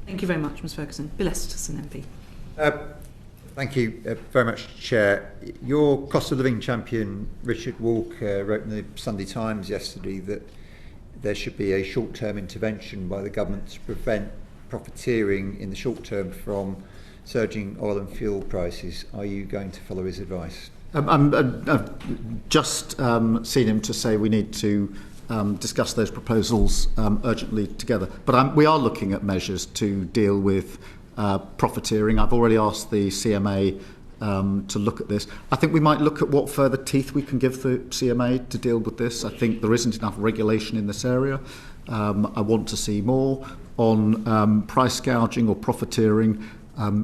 Thank you very much, Ms Ferguson. Bill Esterton MP. Thank you very much, Chair. Your cost of living champion, Richard Walker, wrote in the Sunday Times yesterday that there should be a short-term intervention by the government to prevent profiteering in the short term from surging oil and fuel prices. Are you going to follow his advice? I've just seen him to say we need to discuss those proposals urgently together. But we are looking at measures to deal with profiteering. I've already asked the CMA to look at this. I think we might look at what further teeth we can give the CMA to deal with this. I think there isn't enough regulation in this area. I want to see more on price gouging or profiteering.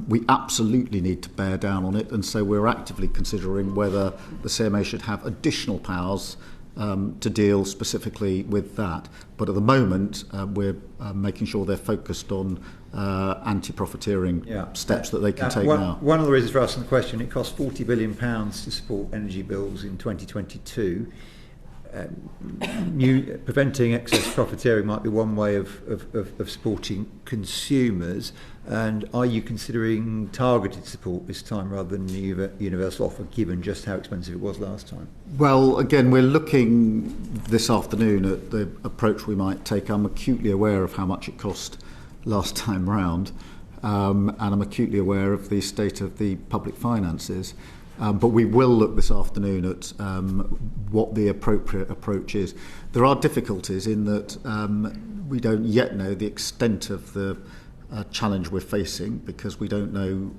We absolutely need to bear down on it, and so we're actively considering whether the CMA should have additional powers to deal specifically with that. But at the moment, we're making sure they're focused on anti-profiteering steps that they can take now. One of the reasons for asking the question, it costs £40 billion to support energy bills in 2022. Preventing excess profiteering might be one way of supporting consumers. And are you considering targeted support this time rather than the universal offer, given just how expensive it was last time? Well, again, we're looking this afternoon at the approach we might take. I'm acutely aware of how much it cost last time round, and I'm acutely aware of the state of the public finances. But we will look this afternoon at what the appropriate approach is. There are difficulties in that we don't yet know the extent of the challenge we're facing, because we don't know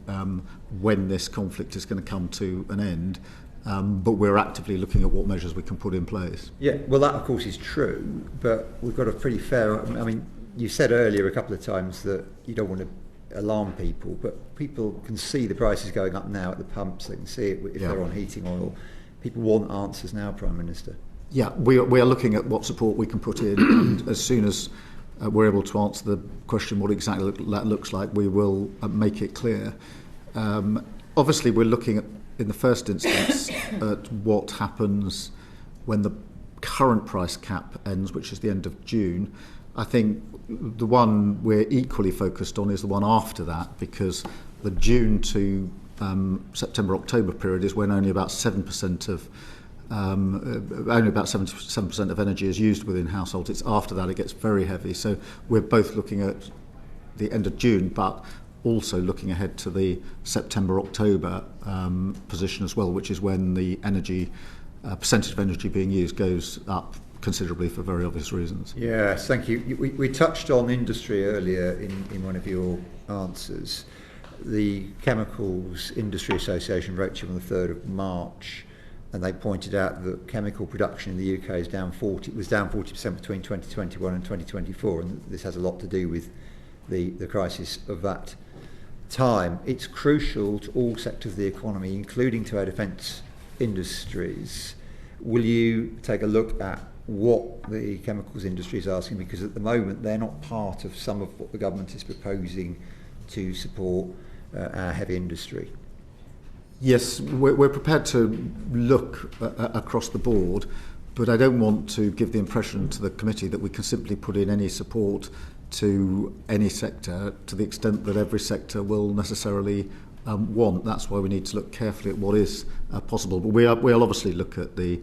when this conflict is going to come to an end. But we're actively looking at what measures we can put in place. Yeah, well, that of course is true, but we've got a pretty fair... I mean, you said earlier a couple of times that you don't want to alarm people, but people can see the prices going up now at the pumps. They can see it if they're on heating oil. People want answers now, Prime Minister. Yeah, we are looking at what support we can put in, and as soon as we're able to answer the question what exactly that looks like, we will make it clear. Obviously, we're looking at, in the first instance, at what happens when the current price cap ends, which is the end of June. I think the one we're equally focused on is the one after that, because the June to September-October period is when only about 7% of only about 77% of energy is used within households. It's after that it gets very heavy. So we're both looking at the end of June, but also looking ahead to the September-October position as well, which is when the energy percentage of energy being used goes up considerably for very obvious reasons. Yes, thank you. We touched on industry earlier in one of your answers. The Chemicals Industry Association wrote to you on the 3rd of March, and they pointed out that chemical production in the UK was down 40% between 2021 and 2024, and this has a lot to do with the crisis of that time. It's crucial to all sectors of the economy, including to our defence industries. Will you take a look at what the chemicals industry is asking, because at the moment they're not part of some of what the government is proposing to support our heavy industry? Yes, we're prepared to look across the board, but I don't want to give the impression to the committee that we can simply put in any support to any sector to the extent that every sector will necessarily want. That's why we need to look carefully at what is possible. But we'll obviously look at the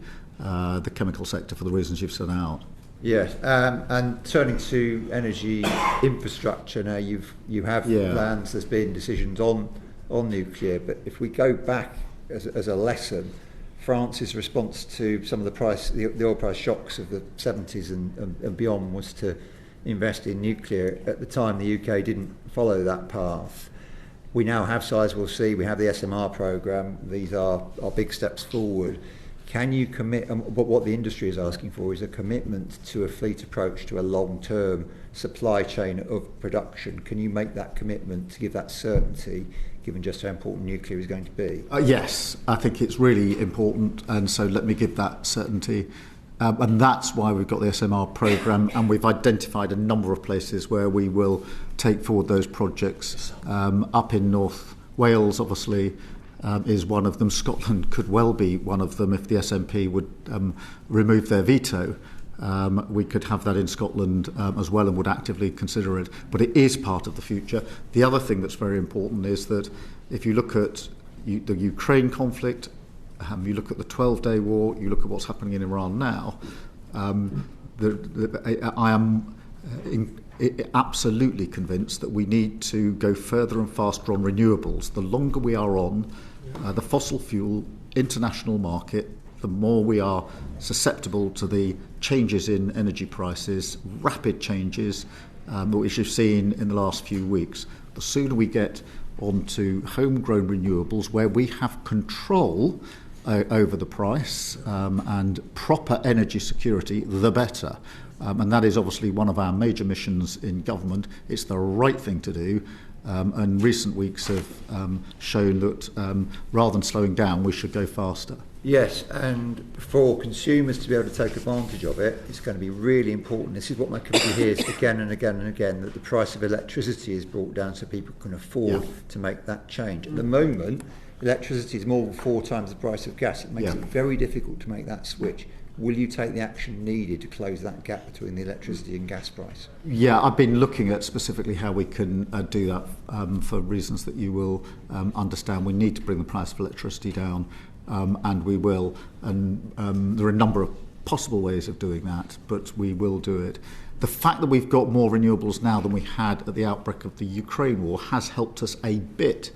chemical sector for the reasons you've set out. Yes, and turning to energy infrastructure now, you have plans. There's been decisions on nuclear, but if we go back as a lesson, France's response to some of the oil price shocks of the 70s and beyond was to invest in nuclear. At the time, the UK didn't follow that path. We now have Sizewell C, we have the SMR programme. These are big steps forward. Can you commit, but what the industry is asking for is a commitment to a fleet approach to a long-term supply chain of production. Can you make that commitment to give that certainty, given just how important nuclear is going to be? Yes, I think it's really important, and so let me give that certainty. And that's why we've got the SMR programme, and we've identified a number of places where we will take forward those projects. Up in North Wales, obviously, is one of them. Scotland could well be one of them if the SNP would remove their veto. We could have that in Scotland as well and would actively consider it. But it is part of the future. The other thing that's very important is that if you look at the Ukraine conflict, you look at the 12-day war, you look at what's happening in Iran now, I am absolutely convinced that we need to go further and faster on renewables. The longer we are on the fossil fuel international market, the more we are susceptible to the changes in energy prices, rapid changes, which you've seen in the last few weeks. The sooner we get onto homegrown renewables where we have control over the price and proper energy security, the better. And that is obviously one of our major missions in government. It's the right thing to do. And recent weeks have shown that rather than slowing down, we should go faster. Yes, and for consumers to be able to take advantage of it, it's going to be really important. This is what my committee hears again and again and again, that the price of electricity is brought down so people can afford to make that change. At the moment, electricity is more than 4 times the price of gas. It makes it very difficult to make that switch. Will you take the action needed to close that gap between the electricity and gas price? Yeah, I've been looking at specifically how we can do that for reasons that you will understand. We need to bring the price of electricity down, and we will. And there are a number of possible ways of doing that, but we will do it. The fact that we've got more renewables now than we had at the outbreak of the Ukraine war has helped us a bit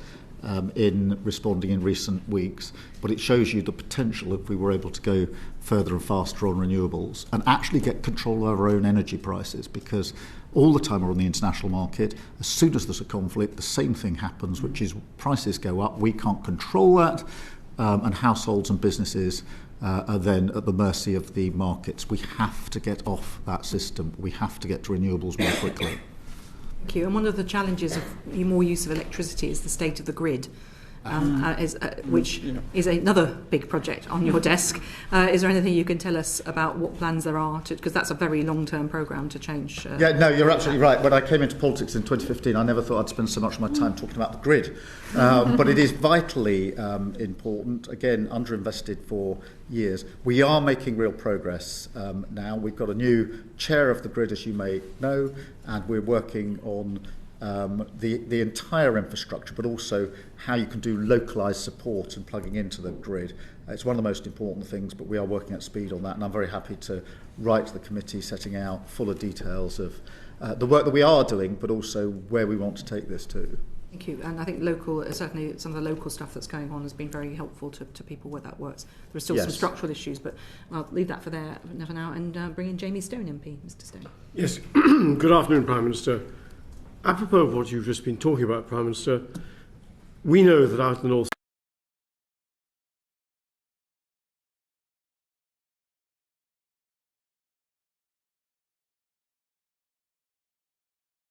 in responding in recent weeks, but it shows you the potential if we were able to go further and faster on renewables and actually get control of our own energy prices, because all the time we're on the international market, as soon as there's a conflict, the same thing happens, which is prices go up, we can't control that, and households and businesses are then at the mercy of the markets. We have to get off that system. We have to get to renewables more quickly. Thank you. And one of the challenges of more use of electricity is the state of the grid, which is another big project on your desk. Is there anything you can tell us about what plans there are? Because that's a very long-term programme to change. No, you're absolutely right. When I came into politics in 2015, I never thought I'd spend so much of my time talking about the grid. But it is vitally important, again, underinvested for years. We are making real progress now. We've got a new chair of the grid, as you may know, and we're working on the entire infrastructure, but also how you can do localised support and plugging into the grid. It's one of the most important things, but we are working at speed on that, and I'm very happy to write to the committee setting out fuller details of the work that we are doing, but also where we want to take this to. Thank you. And I think certainly some of the local stuff that's going on has been very helpful to people where that works. There are still some structural issues, but I'll leave that for now and bring in Jamie Stone MP. Mr. Stone. Yes. Good afternoon, Prime Minister. Apropos of what you've just been talking about, Prime Minister, we know that out in the north